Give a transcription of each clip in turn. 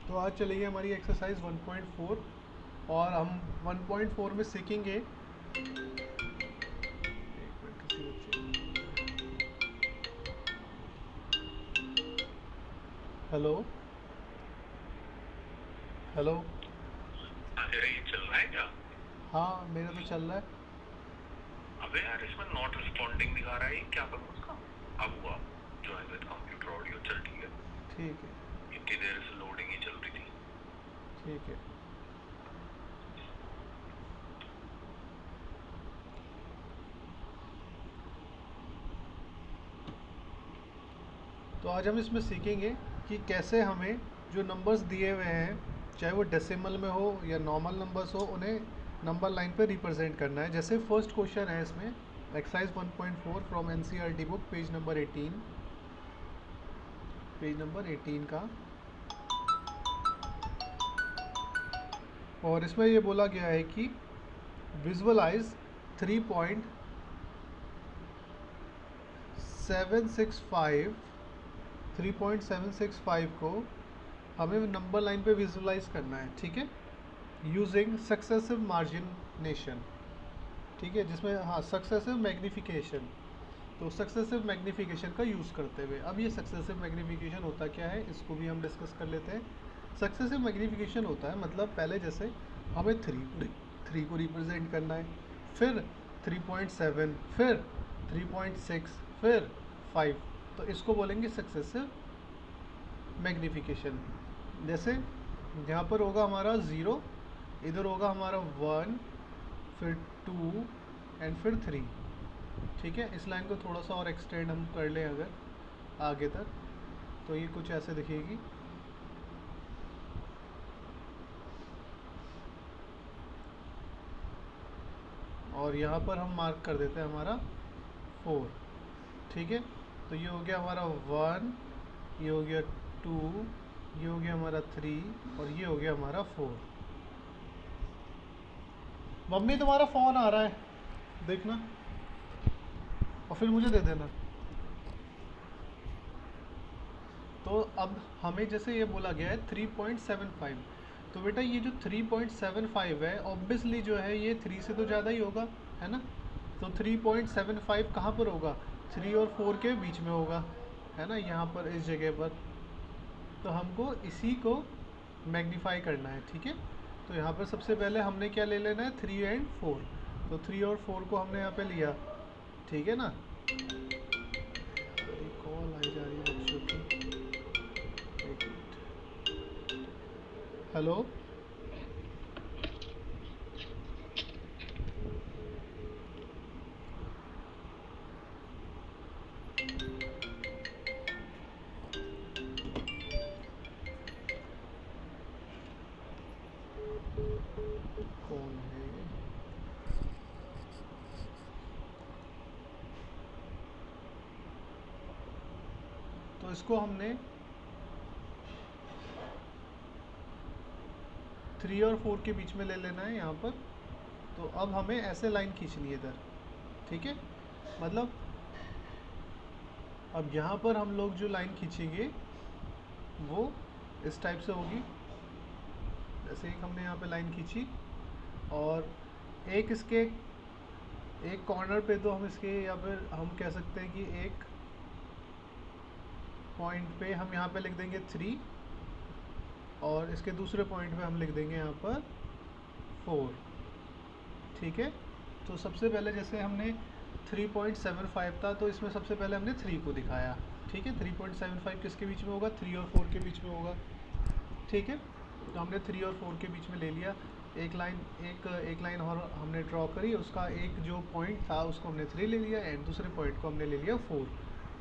तो आज चलेगी हमारी एक्सरसाइज 1.4 और हम 1.4 में सीखेंगे। एक मिनट किसी बच्चे। Hello hello. अरे ये चल रहा है क्या? हाँ मेरा तो चल रहा है। अबे यार इसमें नॉट रिस्पॉन्डिंग दिखा रहा है, ये क्या करूँ उसका? अब हुआ। ज्वाइन विद कंप्यूटर ऑडियो, चल ठीक है। ठीक है। इतनी देर से लोडिंग ही चल रही थी। ठीक है। तो आज हम इसमें सीखेंगे कि कैसे हमें जो नंबर्स दिए हुए हैं, चाहे वो डेसिमल में हो या नॉर्मल नंबर्स हो, उन्हें नंबर लाइन पे रिप्रेजेंट करना है। जैसे फर्स्ट क्वेश्चन है इसमें, exercise 1.4 from NCERT book, page number 18, page number 18 का। और इसमें ये बोला गया है कि विजुअलाइज 3.765 3.765 को हमें नंबर लाइन पे विजुअलाइज करना है, ठीक है, यूजिंग सक्सेसिव मार्जिनेशन। ठीक है, जिसमें हाँ सक्सेसिव मैग्निफिकेशन, तो सक्सेसिव मैग्निफिकेशन का यूज़ करते हुए। अब ये सक्सेसिव मैग्निफिकेशन होता क्या है, इसको भी हम डिस्कस कर लेते हैं। सक्सेसिव मैग्निफिकेशन होता है मतलब पहले जैसे हमें थ्री को रिप्रेजेंट करना है, फिर 3.7, फिर 3.6, फिर 5, तो इसको बोलेंगे सक्सेसिव मैग्निफिकेशन। जैसे यहाँ पर होगा हमारा ज़ीरो, इधर होगा हमारा 1, फिर 2 एंड फिर 3। ठीक है, इस लाइन को थोड़ा सा और एक्सटेंड हम कर लें अगर आगे तक, तो ये कुछ ऐसे दिखेगी। और यहाँ पर हम मार्क कर देते हैं हमारा 4। ठीक है, तो ये हो गया हमारा 1, ये हो गया 2, ये हो गया हमारा 3 और ये हो गया हमारा 4। मम्मी तुम्हारा फ़ोन आ रहा है, देखना और फिर मुझे दे देना। तो अब हमें जैसे ये बोला गया है 3.75, तो बेटा ये जो 3.75 है ऑब्वियसली जो है ये 3 से तो ज़्यादा ही होगा, है ना। तो 3.75 कहाँ पर होगा, 3 और 4 के बीच में होगा, है ना, यहाँ पर इस जगह पर। तो हमको इसी को मैग्नीफाई करना है, ठीक है। तो यहाँ पर सबसे पहले हमने क्या ले लेना है, 3 एंड 4। तो 3 और 4 को हमने यहाँ पे लिया, ठीक है ना। कॉल आई जा रही है बच्चों की, एक मिनट। हेलो कौन है ये? तो इसको हमने 3 और 4 के बीच में ले लेना है यहाँ पर। तो अब हमें ऐसे लाइन खींचनी है इधर, ठीक है। मतलब अब यहाँ पर हम लोग जो लाइन खींचेंगे वो इस टाइप से होगी। जैसे एक हमने यहाँ पे लाइन खींची और एक इसके एक कॉर्नर पे, तो हम इसके या फिर हम कह सकते हैं कि एक पॉइंट पे हम यहाँ पे लिख देंगे 3 और इसके दूसरे पॉइंट पे हम लिख देंगे यहाँ पर 4। ठीक है, तो सबसे पहले जैसे हमने 3.75 था, तो इसमें सबसे पहले हमने 3 को दिखाया, ठीक है। 3.75 किसके बीच में होगा, 3 और 4 के बीच में होगा, ठीक है। तो हमने 3 और 4 के बीच में ले लिया। एक लाइन और हमने ड्रॉ करी, उसका एक जो पॉइंट था उसको हमने 3 ले लिया एंड दूसरे पॉइंट को हमने ले लिया 4।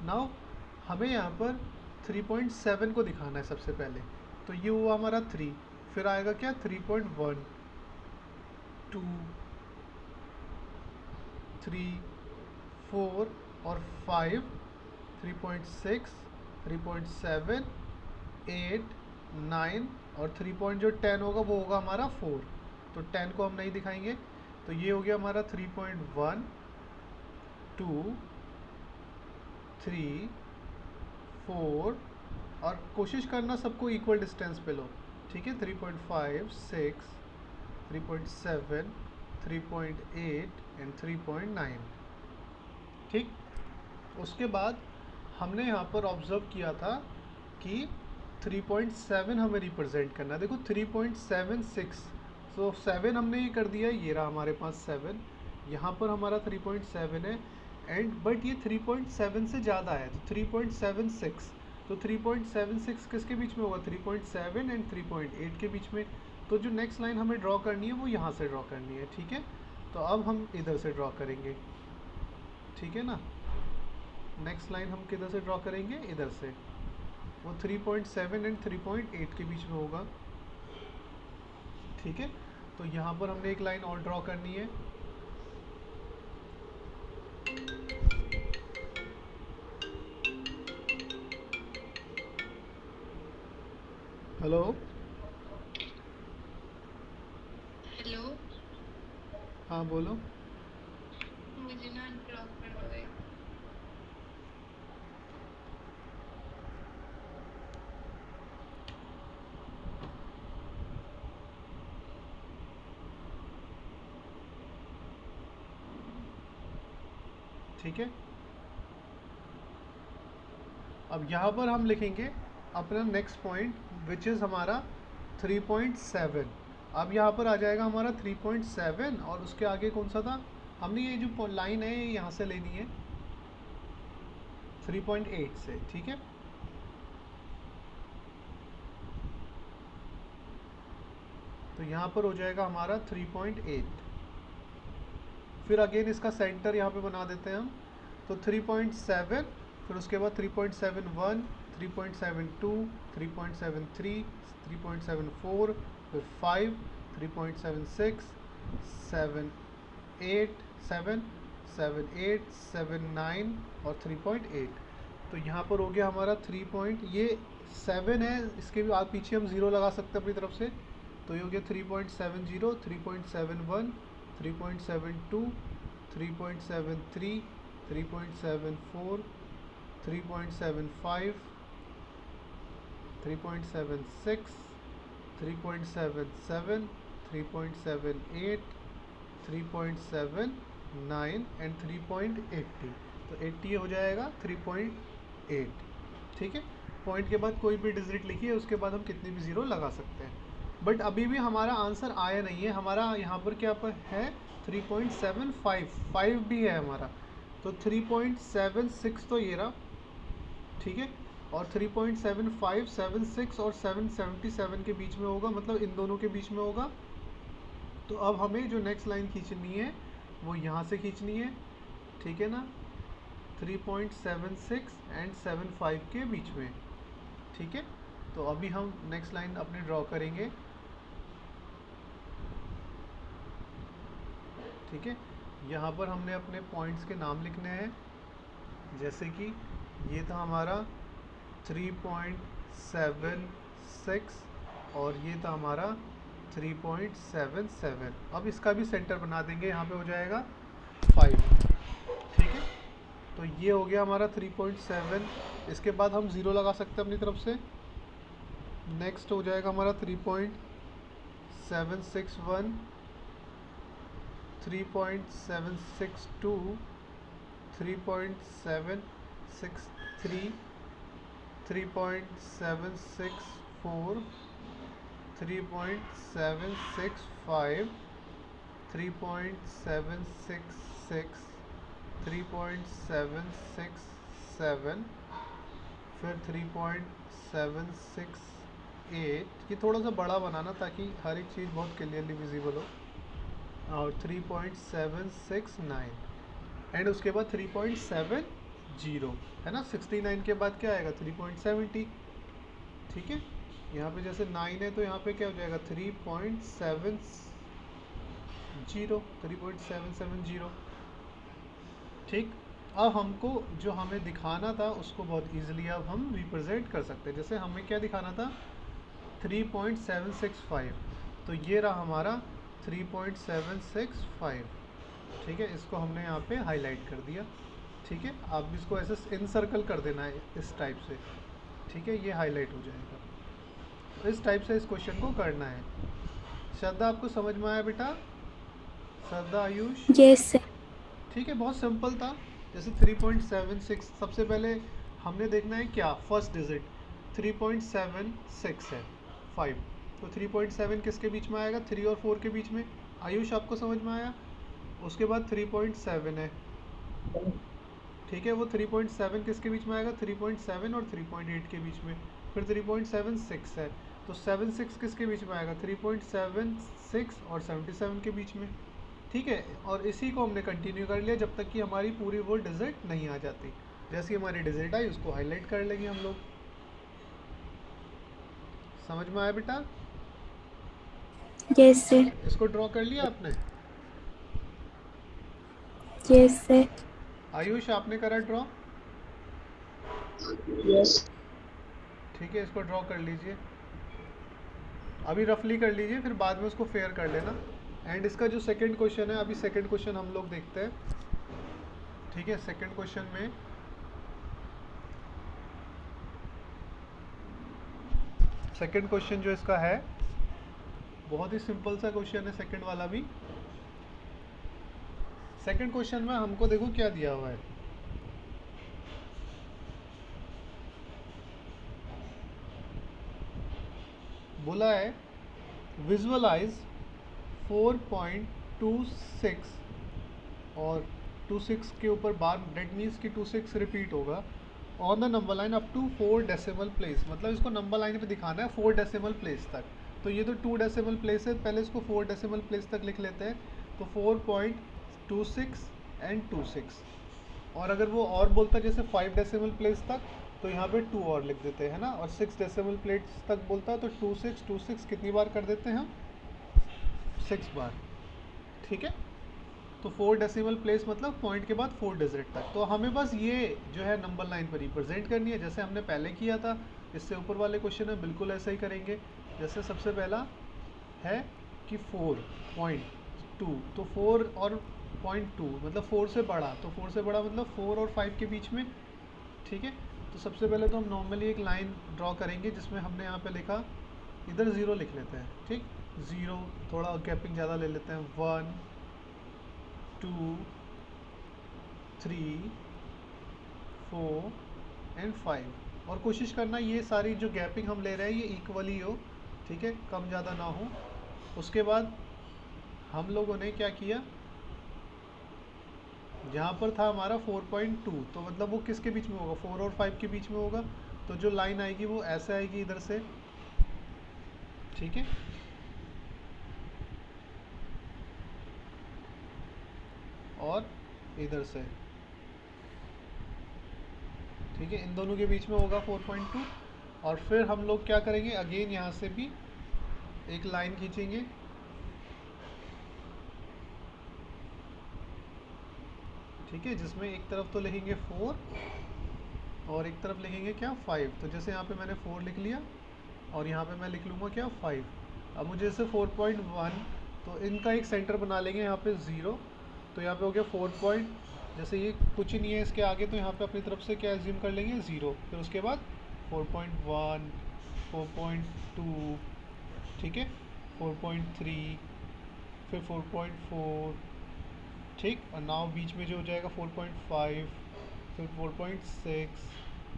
नाउ हमें यहाँ पर 3.7 को दिखाना है सबसे पहले, तो ये हुआ हमारा 3, फिर आएगा क्या 3.1, 2, 3, 4 और 5, 3.6, 3.7, 8, 9 और 3 पॉइंट जो 10 होगा वो होगा हमारा 4। तो 10 को हम नहीं दिखाएंगे। तो ये हो गया हमारा 3.1, 2, 3, 4 और कोशिश करना सबको इक्वल डिस्टेंस पे लो, ठीक है, 3.5, 6, 3.7, 3.8 एंड 3.9। ठीक, उसके बाद हमने यहाँ पर ऑब्जर्व किया था कि 3.7 हमें रिप्रेजेंट करना है। देखो 3.76, तो 7 हमने ये कर दिया, ये रहा हमारे पास 7, यहाँ पर हमारा 3.7 है एंड बट ये 3.7 से ज़्यादा है तो 3.76, तो 3.76 किसके बीच में होगा, 3.7 एंड 3.8 के बीच में। तो जो नेक्स्ट लाइन हमें ड्रॉ करनी है वो यहाँ से ड्रॉ करनी है। ठीक है, तो अब हम इधर से ड्रॉ करेंगे। ठीक है ना, नेक्स्ट लाइन हम किधर से ड्रॉ करेंगे, इधर से, वो 3.7 एंड 3.8 के बीच में होगा। ठीक है, तो यहाँ पर हमने एक लाइन और ड्रॉ करनी है। हेलो हेलो, हाँ बोलो। मुझे ना ड्रॉप कर दो। ठीक है, अब यहाँ पर हम लिखेंगे अपना नेक्स्ट पॉइंट विच इज़ हमारा 3.7। अब यहाँ पर आ जाएगा हमारा 3.7 और उसके आगे कौन सा था, हमने ये जो लाइन है यहाँ से लेनी है 3.8 से। ठीक है, तो यहाँ पर हो जाएगा हमारा 3.8। फिर अगेन इसका सेंटर यहाँ पे बना देते हैं हम, तो 3.7, फिर उसके बाद 3.71, 3.72, 3.73, 3.74, फिर 5, 3.76, 7, 8, 7, 7, 8, 7, 9 और 3.8। तो यहाँ पर हो गया हमारा 3 ये 7 है, इसके भी आप पीछे हम 0 लगा सकते हैं अपनी तरफ से, तो ये हो गया 3.70, 3.71, 3.72, 3.73, 3.74, 3.75, 3.76, 3.77, 3.78, 3.79 एंड 3.80। तो 80 हो जाएगा 3.8। ठीक है, पॉइंट के बाद कोई भी डिजिट लिखिए, उसके बाद हम कितनी भी ज़ीरो लगा सकते हैं। बट अभी भी हमारा आंसर आया नहीं है, हमारा यहाँ पर क्या पर है 3.75, 5 भी है हमारा, तो 3.76 तो ये रहा। ठीक है, और 3.75, 76 और 777 के बीच में होगा, मतलब इन दोनों के बीच में होगा। तो अब हमें जो नेक्स्ट लाइन खींचनी है वो यहाँ से खींचनी है। ठीक है ना, 3.76 एंड 75 के बीच में। ठीक है, तो अभी हम नेक्स्ट लाइन अपने ड्रॉ करेंगे। ठीक है, यहाँ पर हमने अपने पॉइंट्स के नाम लिखने हैं, जैसे कि ये था हमारा 3.76 और ये था हमारा 3.77। अब इसका भी सेंटर बना देंगे, यहाँ पे हो जाएगा 5। ठीक है, तो ये हो गया हमारा 3.7। इसके बाद हम 0 लगा सकते हैं अपनी तरफ से। नेक्स्ट हो जाएगा हमारा 3.761, 3.762, 3.763, 3.764, 3.765, 3.766, 3.767, फिर 3.768। ये थोड़ा सा बड़ा बनाना ताकि हर एक चीज़ बहुत क्लियरली विजिबल हो, और 3.769 एंड उसके बाद 3.70 है ना। 69 के बाद क्या आएगा 3.70। ठीक है, यहाँ पे जैसे 9 है तो यहाँ पे क्या हो जाएगा 3.770। ठीक, अब हमको जो हमें दिखाना था उसको बहुत इजीली अब हम रिप्रेजेंट कर सकते हैं। जैसे हमें क्या दिखाना था 3.765, तो ये रहा हमारा 3.765। ठीक है, इसको हमने यहाँ पे हाईलाइट कर दिया। ठीक है, आप इसको ऐसे इन सर्कल कर देना है इस टाइप से। ठीक है, ये हाईलाइट हो जाएगा। इस टाइप से इस क्वेश्चन को करना है। श्रद्धा आपको समझ में आया बेटा? श्रद्धा, आयुष? Yes sir. ठीक है, बहुत सिंपल था। जैसे 3.76 सबसे पहले हमने देखना है क्या, फर्स्ट डिजिट 3.76 है 5, तो 3.7 किसके बीच में आएगा, 3 और 4 के बीच में। आयुष आपको समझ में आया? उसके बाद 3.7 है, ठीक है, वो 3.7 किसके बीच में आएगा, 3.7 और 3.8 के बीच में। फिर 3.76 है, तो 76 किसके बीच में आएगा, 3.76 और 77 के बीच में। ठीक है, और इसी को हमने कंटिन्यू कर लिया जब तक कि हमारी पूरी वो डिजिट नहीं आ जाती। जैसी हमारी डिजिट आई उसको हाईलाइट कर लेंगे हम लोग। समझ में आया बेटा? Yes sir. इसको ड्रॉ कर लिया आपने? Yes sir. आयुष आपने करा ड्रॉ? यस। ठीक है, इसको ड्रॉ कर लीजिए, अभी रफली कर लीजिए, फिर बाद में उसको फेयर कर लेना। एंड इसका जो सेकंड क्वेश्चन है, अभी सेकंड क्वेश्चन हम लोग देखते हैं। ठीक है, सेकंड क्वेश्चन में सेकंड क्वेश्चन जो इसका है बहुत ही सिंपल सा क्वेश्चन है, सेकंड वाला भी। सेकंड क्वेश्चन में हमको देखो क्या दिया हुआ है, बोला है विजुअलाइज 4.26 और 26 के ऊपर बार, डेट मीन्स कि 26 रिपीट होगा on the number line up to 4 decimal place. मतलब इसको नंबर लाइन पे दिखाना है 4 डेसिमल प्लेस तक। तो ये तो 2 डेसिमल प्लेस है, पहले इसको 4 डेसिमल प्लेस तक लिख लेते हैं। तो 4.26 एंड 26, और अगर वो और बोलता जैसे 5 डेसिमल प्लेस तक तो यहाँ पे 2 और लिख देते हैं ना, और 6 डेसिमल प्लेस तक बोलता तो 26 कितनी बार कर देते हैं हम, 6 बार। ठीक है, तो 4 डेसिमल प्लेस मतलब पॉइंट के बाद 4 डिजिट तक। तो हमें बस ये जो है नंबर लाइन पर रिप्रेजेंट करनी है, जैसे हमने पहले किया था। इससे ऊपर वाले क्वेश्चन में बिल्कुल ऐसा ही करेंगे। जैसे सबसे पहला है कि 4.2, तो 4 और 0.2 मतलब 4 से बड़ा, तो 4 से बड़ा मतलब 4 और 5 के बीच में। ठीक है, तो सबसे पहले तो हम नॉर्मली एक लाइन ड्रॉ करेंगे जिसमें हमने यहाँ पे लिखा, इधर 0 लिख लेते हैं। ठीक, 0, थोड़ा गैपिंग ज़्यादा ले लेते हैं, 1 2 3 4 एंड 5। और कोशिश करना ये सारी जो गैपिंग हम ले रहे हैं ये इक्वली हो, ठीक है, कम ज़्यादा ना हो। उसके बाद हम लोगों ने क्या किया, जहाँ पर था हमारा 4.2, तो मतलब वो किसके बीच में होगा, 4 और 5 के बीच में होगा। तो जो लाइन आएगी वो ऐसे आएगी इधर से। ठीक है, और इधर से। ठीक है, इन दोनों के बीच में होगा 4.2। और फिर हम लोग क्या करेंगे, अगेन यहाँ से भी एक लाइन खींचेंगे। ठीक है, जिसमें एक तरफ तो लिखेंगे 4 और एक तरफ लिखेंगे क्या, 5। तो जैसे यहाँ पे मैंने 4 लिख लिया और यहाँ पे मैं लिख लूँगा क्या, 5। अब मुझे जैसे 4.1, तो इनका एक सेंटर बना लेंगे यहाँ पे 0। तो यहाँ पे हो गया 4 जैसे ये कुछ नहीं है इसके आगे, तो यहाँ पे अपनी तरफ से क्या एज्यूम कर लेंगे, 0। फिर उसके बाद 4.1, 4.2, ठीक है, 4.3, फिर 4.4, ठीक। और नाउ बीच में जो हो जाएगा 4.5, फिर 4.6,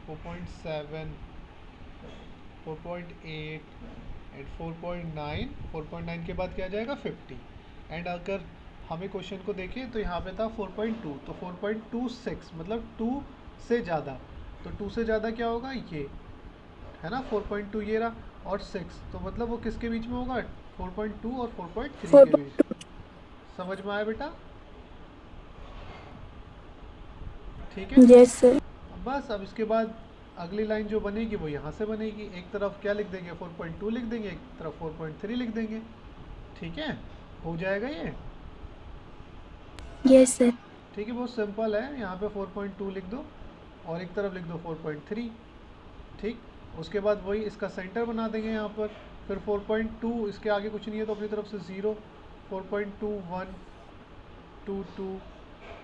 4.7, 4.8 एंड 4.9। 4.9 के बाद क्या आ जाएगा, 50। एंड अगर हमें क्वेश्चन को देखें तो यहाँ पे था 4.2, तो 4.26 मतलब 2 से ज़्यादा। तो 2 से ज़्यादा क्या होगा, ये है ना, 4.2 ये रहा, और 6, तो मतलब वो किसके बीच में होगा, 4.2 और 4.3 के बीच। समझ में आया बेटा? ठीक है, यस सर। बस अब इसके बाद अगली लाइन जो बनेगी वो यहाँ से बनेगी। एक तरफ क्या लिख देंगे, 4.2 लिख देंगे, एक तरफ 4.3 लिख देंगे। ठीक है, हो जाएगा ये। Yes sir. ठीक है, बहुत सिंपल है। यहाँ पे 4.2 लिख दो और एक तरफ लिख दो 4.3। ठीक, उसके बाद वही इसका सेंटर बना देंगे यहाँ पर। फिर 4.2 इसके आगे कुछ नहीं है तो अपनी तरफ से 0, 4.2 1 2 2।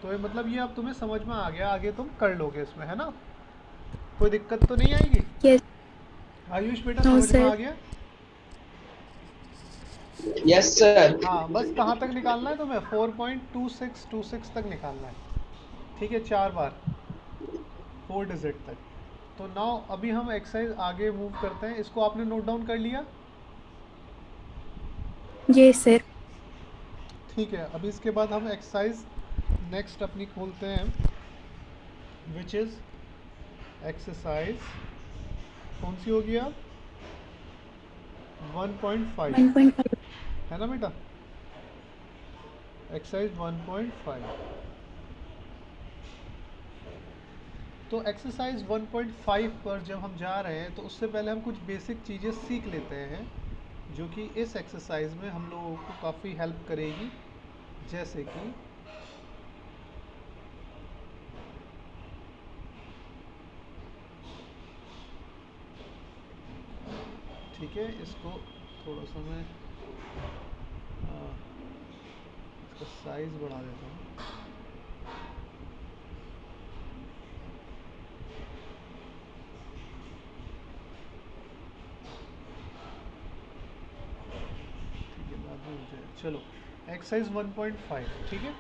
तो ये मतलब ये अब तुम्हें समझ में आ गया, आगे तुम कर लोगे इसमें, है ना, कोई दिक्कत तो नहीं आएगी। यस। आयुष बेटा नो समझ में सर। आ गया? Yes sir. हाँ, बस कहाँ तक निकालना है तुम्हें? 4.2626 तक निकालना है, ठीक है, 4 बार 4 डिजिट तक। तो नाउ अभी हम एक्सरसाइज आगे मूव करते हैं। इसको आपने नोट डाउन कर लिया? जी सर। ठीक है, अभी इसके बाद हम एक्सरसाइज नेक्स्ट अपनी खोलते हैं, विच इज़ एक्सरसाइज कौन सी होगी अब? 1.5 1.5। है ना बेटा? एक्सरसाइज 1.5। तो एक्सरसाइज 1.5 पर जब हम जा रहे हैं तो उससे पहले हम कुछ बेसिक चीज़ें सीख लेते हैं जो कि इस एक्सरसाइज में हम लोगों को काफ़ी हेल्प करेगी। जैसे कि ठीक है, इसको थोड़ा सा मैं इसका साइज़ बढ़ा देता हूँ। ठीक है, बाद में हो जाए। चलो, एक्सरसाइज 1.5, ठीक है।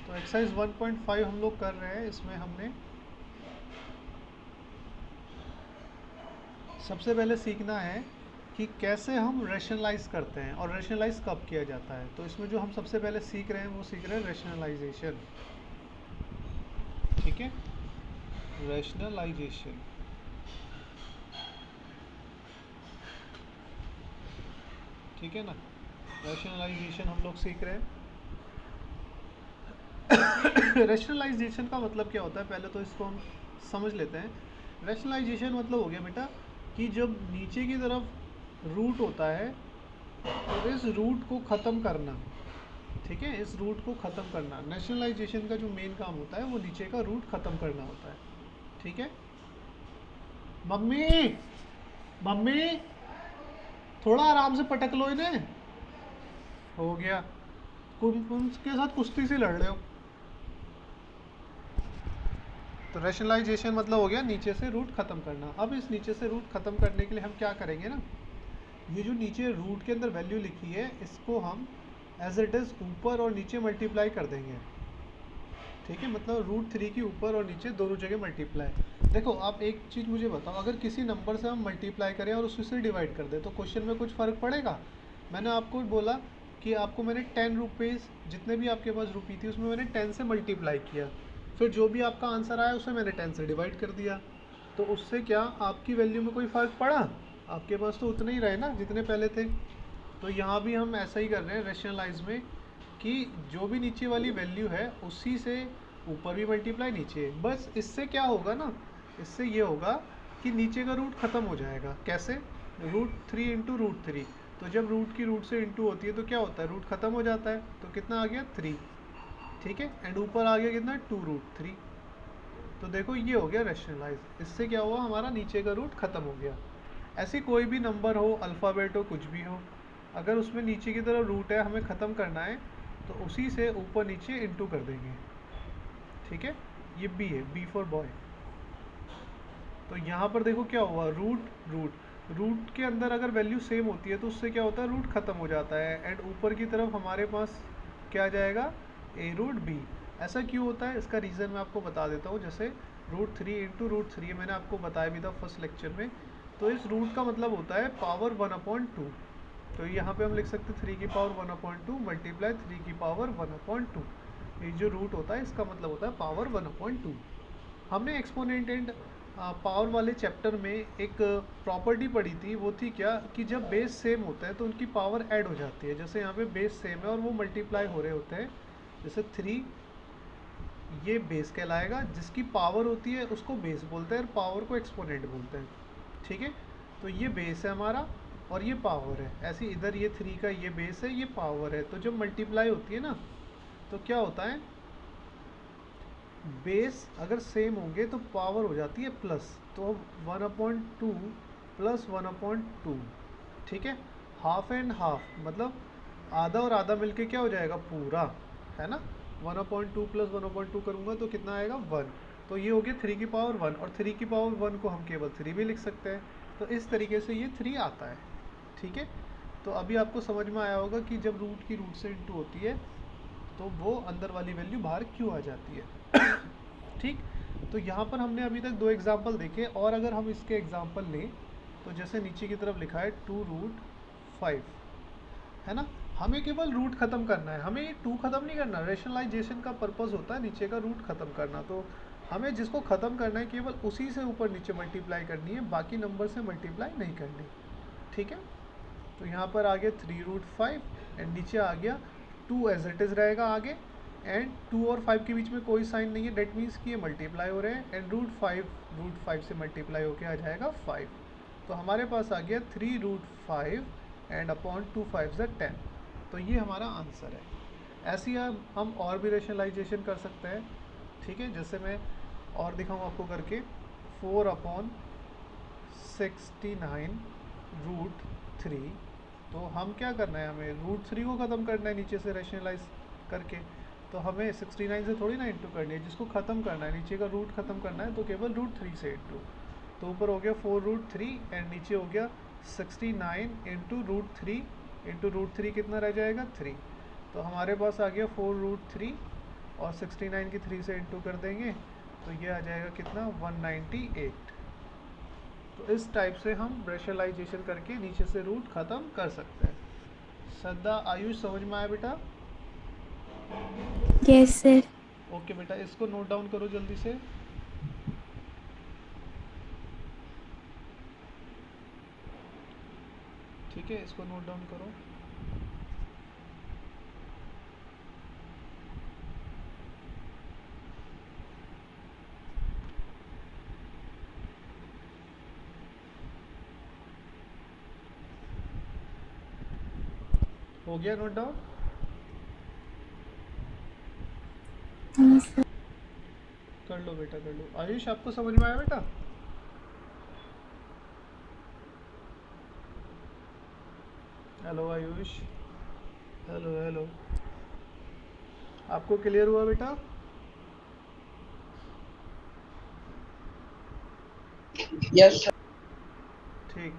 तो एक्सरसाइज 1.5 हम लोग कर रहे हैं। इसमें हमने सबसे पहले सीखना है कि कैसे हम रैशनलाइज करते हैं और रैशनलाइज कब किया जाता है। तो इसमें जो हम सबसे पहले सीख रहे हैं वो सीख रहे हैं रैशनलाइजेशन, ठीक है, रैशनलाइजेशन। ठीक है ना, रैशनलाइजेशन हम लोग सीख रहे हैं। रैशनलाइजेशन का मतलब क्या होता है, पहले तो इसको हम समझ लेते हैं। रैशनलाइजेशन मतलब हो गया बेटा कि जब नीचे की तरफ रूट होता है तो इस रूट को ख़त्म करना, ठीक है, इस रूट को ख़त्म करना। रैशनलाइजेशन का जो मेन काम होता है वो नीचे का रूट ख़त्म करना होता है, ठीक है। मम्मी मम्मी थोड़ा आराम से पटक लो इन्हें। हो गया, उनके साथ कुश्ती से लड़ रहे हो। तो रैशनलाइजेशन मतलब हो गया नीचे से रूट ख़त्म करना। अब इस नीचे से रूट ख़त्म करने के लिए हम क्या करेंगे ना, ये जो नीचे रूट के अंदर वैल्यू लिखी है इसको हम एज इट इज़ ऊपर और नीचे मल्टीप्लाई कर देंगे, ठीक है। मतलब √3 की ऊपर और नीचे दोनों जगह मल्टीप्लाई। देखो आप एक चीज़ मुझे बताओ, अगर किसी नंबर से हम मल्टीप्लाई करें और उससे डिवाइड कर दें तो क्वेश्चन में कुछ फ़र्क पड़ेगा? मैंने आपको बोला कि आपको मैंने 10 रुपीज़, जितने भी आपके पास रुपये थी उसमें मैंने 10 से मल्टीप्लाई किया, फिर जो भी आपका आंसर आया उसे मैंने 10 से डिवाइड कर दिया। तो उससे क्या आपकी वैल्यू में कोई फ़र्क पड़ा? आपके पास तो उतने ही रहे ना जितने पहले थे। तो यहाँ भी हम ऐसा ही कर रहे हैं रैशनलाइज में कि जो भी नीचे वाली वैल्यू है उसी से ऊपर भी मल्टीप्लाई नीचे। बस इससे क्या होगा ना, इससे ये होगा कि नीचे का रूट ख़त्म हो जाएगा। कैसे? √3 इंटू √3। तो जब रूट की रूट से इंटू होती है तो क्या होता है, रूट ख़त्म हो जाता है। तो कितना आ गया 3, ठीक है, एंड ऊपर आ गया कितना 2√3। तो देखो ये हो गया रैशनलाइज। इससे क्या हुआ, हमारा नीचे का रूट ख़त्म हो गया। ऐसी कोई भी नंबर हो, अल्फ़ाबेट हो, कुछ भी हो, अगर उसमें नीचे की तरफ रूट है हमें ख़त्म करना है तो उसी से ऊपर नीचे इंटू कर देंगे, ठीक है। ये बी है, बी फॉर बॉय। तो यहाँ पर देखो क्या हुआ, रूट के अंदर अगर वैल्यू सेम होती है तो उससे क्या होता है, रूट ख़त्म हो जाता है एंड ऊपर की तरफ हमारे पास क्या आ जाएगा, a√b। ऐसा क्यों होता है, इसका रीज़न मैं आपको बता देता हूँ। जैसे √3 इंटू √3 मैंने आपको बताया भी था फर्स्ट लेक्चर में। तो इस रूट का मतलब होता है पावर 1/2। तो यहाँ पे हम लिख सकते हैं 3 की पावर 1/2 मल्टीप्लाई 3 की पावर 1/2। ये जो रूट होता है इसका मतलब होता है पावर 1/2। हमने एक्सपोनेंट एंड पावर वाले चैप्टर में एक प्रॉपर्टी पढ़ी थी, वो थी क्या कि जब बेस सेम होता है तो उनकी पावर ऐड हो जाती है। जैसे यहाँ पे बेस सेम है और वो मल्टीप्लाई हो रहे होते हैं। जैसे 3 ये बेस कहलाएगा, जिसकी पावर होती है उसको बेस बोलते हैं और पावर को एक्सपोनेंट बोलते हैं, ठीक है। तो ये बेस है हमारा और ये पावर है। ऐसे इधर ये 3 का ये बेस है, ये पावर है। तो जब मल्टीप्लाई होती है ना तो क्या होता है, बेस अगर सेम होंगे तो पावर हो जाती है प्लस। तो 1/2 प्लस 1/2, ठीक है। हाफ एंड हाफ मतलब आधा और आधा मिलके क्या हो जाएगा, पूरा, है ना। 1/2 प्लस 1/2 करूँगा तो कितना आएगा 1। तो ये हो गया 3 की पावर 1, और 3 की पावर 1 को हम केवल 3 भी लिख सकते हैं। तो इस तरीके से ये 3 आता है। ठीक है, तो अभी आपको समझ में आया होगा कि जब रूट की रूट से इंटू होती है तो वो अंदर वाली वैल्यू बाहर क्यों आ जाती है। ठीक, तो यहाँ पर हमने अभी तक 2 एग्जाम्पल देखे, और अगर हम इसके एग्जाम्पल लें तो जैसे नीचे की तरफ लिखा है 2√5, है ना। हमें केवल रूट ख़त्म करना है, हमें ये 2 ख़त्म नहीं करना। रेशनलाइजेशन का पर्पस होता है नीचे का रूट ख़त्म करना, तो हमें जिसको ख़त्म करना है केवल उसी से ऊपर नीचे मल्टीप्लाई करनी है, बाकी नंबर से मल्टीप्लाई नहीं करनी। ठीक है, तो यहाँ पर आ गया 3√5 एंड नीचे आ गया 2 एज इट इज़ रहेगा आगे, एंड 2 और 5 के बीच में कोई साइन नहीं है, डेट मीन्स कि ये मल्टीप्लाई हो रहे हैं, एंड √5 से मल्टीप्लाई होके आ जाएगा 5। तो हमारे पास आ गया 3√5 एंड अपॉन 2 5 = 10। तो ये हमारा आंसर है। ऐसे ही हम और भी रेशनलाइजेशन कर सकते हैं। ठीक है, जैसे मैं और दिखाऊँ आपको करके, 4/69√3। तो हम क्या करना है, हमें √3 को ख़त्म करना है नीचे से रेशनलाइज करके, तो हमें 69 से थोड़ी ना इंटू करनी है, जिसको ख़त्म करना है नीचे का रूट ख़त्म करना है तो केवल √3 से इंटू। तो ऊपर हो गया 4√3 एंड नीचे हो गया 69 इंटू √3, इंटू √3 कितना रह जाएगा 3। तो हमारे पास आ गया 4√3 और 69 की 3 से इंटू कर देंगे तो ये आ जाएगा कितना 198। तो इस टाइप से हम रेशनलाइजेशन करके नीचे से रूट ख़त्म कर सकते हैं। श्रद्धा, आयुष, समझ में आया बेटा? Yes sir. ओके बेटा, इसको नोट डाउन करो जल्दी से। ठीक है, इसको नोट डाउन करो। हो गया नोट डाउन? कर लो बेटा, कर लो। आयुष, आपको समझ में आया बेटा? हेलो आयुष, हेलो हेलो, आपको क्लियर हुआ बेटा? Yes sir. ठीक,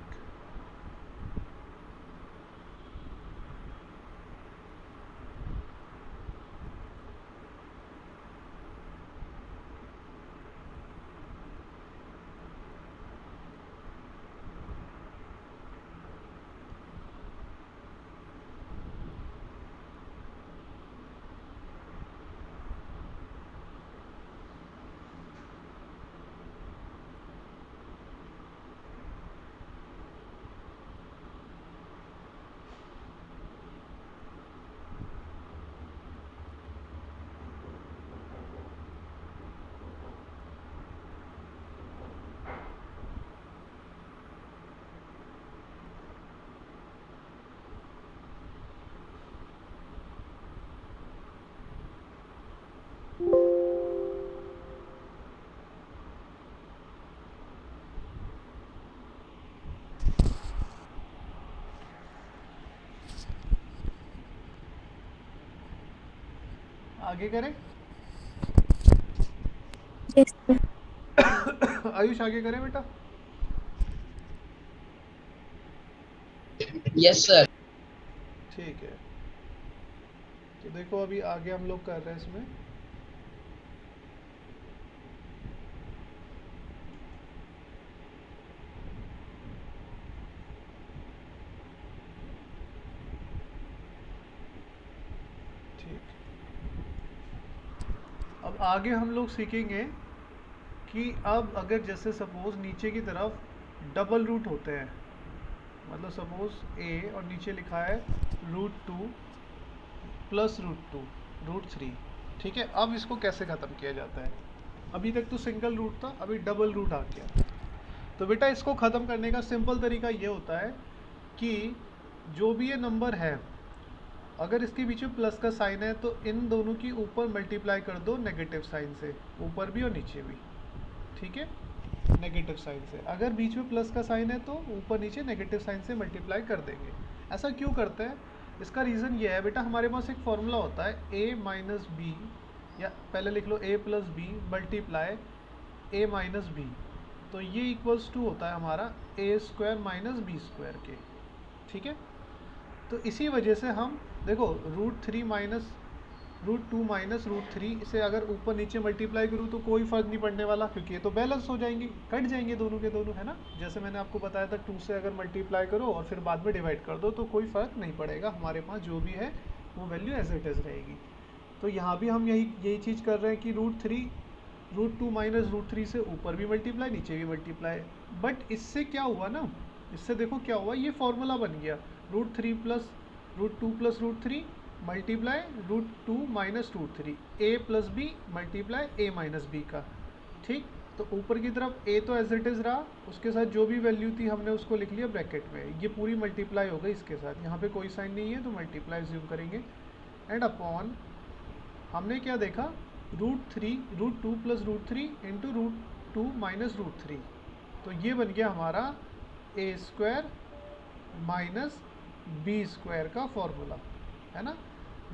आगे करें? Yes sir. आयुष, आगे करें बेटा? Yes sir. ठीक है, तो देखो अभी आगे हम लोग कर रहे हैं इसमें। ठीक, अब आगे हम लोग सीखेंगे कि अब अगर जैसे सपोज नीचे की तरफ डबल रूट होते हैं, मतलब सपोज a और नीचे लिखा है √2 प्लस √2 √3। ठीक है, अब इसको कैसे ख़त्म किया जाता है? अभी तक तो सिंगल रूट था, अभी डबल रूट आ गया। तो बेटा इसको ख़त्म करने का सिंपल तरीका ये होता है कि जो भी ये नंबर है, अगर इसके बीच में प्लस का साइन है तो इन दोनों की ऊपर मल्टीप्लाई कर दो नेगेटिव साइन से, ऊपर भी और नीचे भी। ठीक है, नेगेटिव साइन से। अगर बीच में प्लस का साइन है तो ऊपर नीचे नेगेटिव साइन से मल्टीप्लाई कर देंगे। ऐसा क्यों करते हैं? इसका रीज़न ये है बेटा, हमारे पास एक फॉर्मूला होता है a माइनस बी, या पहले लिख लो a plus B multiply a minus B, तो ये इक्वल्स टू होता है हमारा a square minus B square के, ठीक है। तो इसी वजह से हम देखो √3 माइनस √2 माइनस √3 से अगर ऊपर नीचे मल्टीप्लाई करूँ तो कोई फ़र्क नहीं पड़ने वाला, क्योंकि ये तो बैलेंस हो जाएंगे, कट जाएंगे दोनों के दोनों, है ना। जैसे मैंने आपको बताया था 2 से अगर मल्टीप्लाई करो और फिर बाद में डिवाइड कर दो तो कोई फ़र्क नहीं पड़ेगा, हमारे पास जो भी है वो वैल्यू एज इट इज़ रहेगी। तो यहाँ भी हम यही चीज़ कर रहे हैं कि √2 माइनस √3 से ऊपर भी मल्टीप्लाई नीचे भी मल्टीप्लाई। बट इससे क्या हुआ ना, इससे देखो क्या हुआ, ये फॉर्मूला बन गया √2 plus √3 multiply √2 minus √3 a plus B multiply a minus B का, ठीक। तो ऊपर की तरफ a तो एज इट इज़ रहा, उसके साथ जो भी वैल्यू थी हमने उसको लिख लिया ब्रैकेट में, ये पूरी मल्टीप्लाई हो गई इसके साथ, यहाँ पे कोई साइन नहीं है तो मल्टीप्लाई ज्यूम करेंगे, एंड अपॉन हमने क्या देखा √2 प्लस √3 इंटू √2 माइनस √3, तो ये बन गया हमारा a square minus B square का फॉर्मूला, है ना।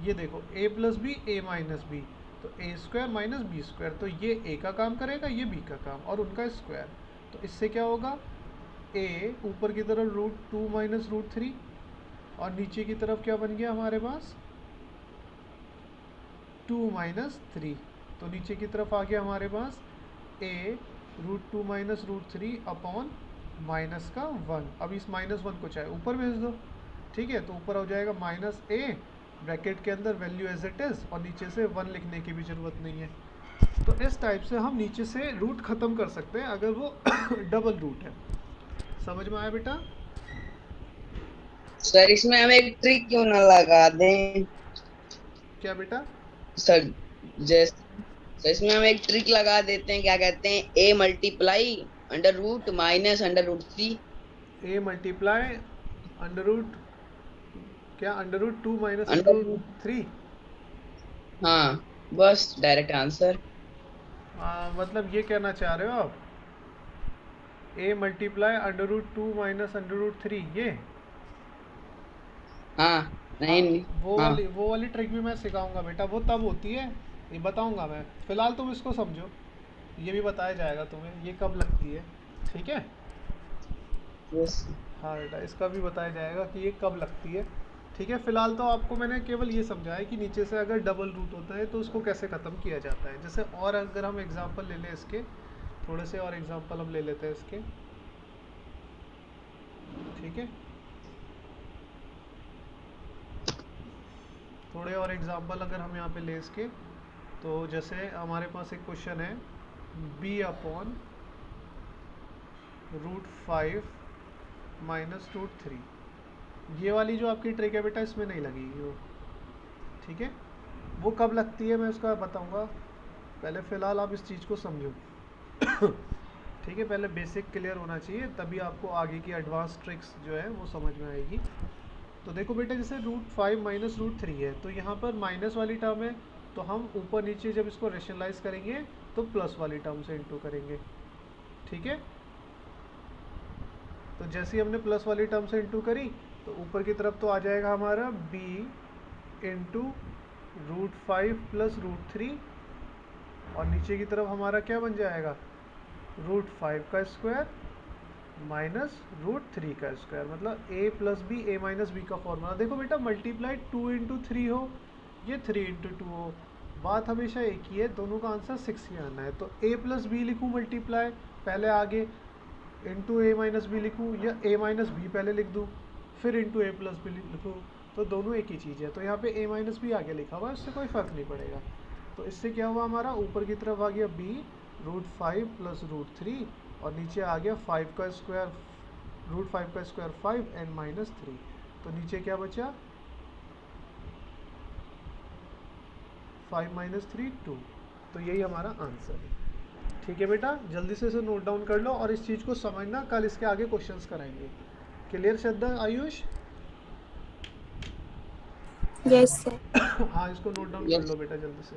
ये देखो a plus B a minus B, तो a square minus B square, तो ये a का काम करेगा, ये b का काम, और उनका स्क्वायर। तो इससे क्या होगा, a ऊपर की तरफ √2 माइनस √3 और नीचे की तरफ क्या बन गया हमारे पास 2 माइनस 3, तो नीचे की तरफ आ गया हमारे पास a √2 माइनस √3 अपॉन माइनस का 1। अब इस -1 को चाहे ऊपर भेज दो, ठीक है, तो ऊपर हो जाएगा माइनस a ब्रैकेट के अंदर वैल्यू एज इट इज़, और नीचे से 1 लिखने की भी ज़रूरत नहीं है। तो इस टाइप से हम नीचे से रूट ख़त्म कर सकते हैं अगर वो डबल रूट है। समझ में आया बेटा? सर इसमें हम एक ट्रिक क्यों ना लगा दें? क्या बेटा? सर जैसे इसमें हम एक ट्रिक लगा देते हैं, क्या कहते हैं, a multiply under root minus under root 3। a multiply under root क्या, under root 2 minus under under root 3। हाँ बस डायरेक्ट आंसर। मतलब ये कहना चाह रहे हो आप a multiply under root 2 minus under root 3, ये हाँ नहीं वो हाँ। वाली ट्रिक भी मैं सिखाऊंगा बेटा, वो तब होती है, ये बताऊंगा मैं। फिलहाल तुम इसको समझो, ये भी बताया जाएगा तुम्हें ये कब लगती है, ठीक है। यस हाँ बेटा, इसका भी बताया जाएगा कि ये कब लगती है, ठीक है। फिलहाल तो आपको मैंने केवल ये समझाया है कि नीचे से अगर डबल रूट होता है तो उसको कैसे ख़त्म किया जाता है। जैसे और अगर हम एग्जांपल ले लें इसके, थोड़े से और एग्जांपल हम ले लेते हैं इसके, ठीक है। थोड़े और एग्जांपल अगर हम यहाँ पे ले इसके, तो जैसे हमारे पास एक क्वेश्चन है b अपॉन √5 माइनस √3, ये वाली जो आपकी ट्रिक है बेटा इसमें नहीं लगेगी वो, ठीक है। वो कब लगती है मैं उसका बताऊंगा, पहले फ़िलहाल आप इस चीज़ को समझो ठीक है। पहले बेसिक क्लियर होना चाहिए, तभी आपको आगे की एडवांस ट्रिक्स जो है वो समझ में आएगी। तो देखो बेटा, जैसे √5 माइनस √3 है, तो यहाँ पर माइनस वाली टर्म है, तो हम ऊपर नीचे जब इसको रेशनलाइज करेंगे तो प्लस वाली टर्म से इंटू करेंगे, ठीक है। तो जैसे ही हमने प्लस वाली टर्म से इंटू करी तो ऊपर की तरफ तो आ जाएगा हमारा b इंटू √5 प्लस √3, और नीचे की तरफ हमारा क्या बन जाएगा √5 का स्क्वायर माइनस √3 का स्क्वायर, मतलब a plus B a minus B का फॉर्मूला। देखो बेटा, मल्टीप्लाई 2 इंटू 3 हो, ये 3 इंटू 2 हो, बात हमेशा एक ही है, दोनों का आंसर 6 ही आना है। तो a प्लस बी लिखूँ मल्टीप्लाई पहले आगे, इंटू a माइनस बी लिखूँ, या a माइनस बी पहले लिख दूँ फिर इंटू a प्लस बी लिखूँ, तो दोनों एक ही चीज़ है। तो यहाँ पे a माइनस बी आगे लिखा हुआ है, उससे कोई फ़र्क नहीं पड़ेगा। तो इससे क्या हुआ, हमारा ऊपर की तरफ आ गया b √5 प्लस √3, और नीचे आ गया 5 का स्क्वायर, √5 का स्क्वायर 5 एंड माइनस 3, तो नीचे क्या बचा 5 माइनस 3 2, तो यही हमारा आंसर है, ठीक है बेटा। जल्दी से इसे नोट डाउन कर लो और इस चीज़ को समझना, कल इसके आगे क्वेश्चंस कराएंगे। Clear Shraddha, Ayush? Yes sir. हाँ, इसको नोट डाउन कर लो बेटा जल्दी से।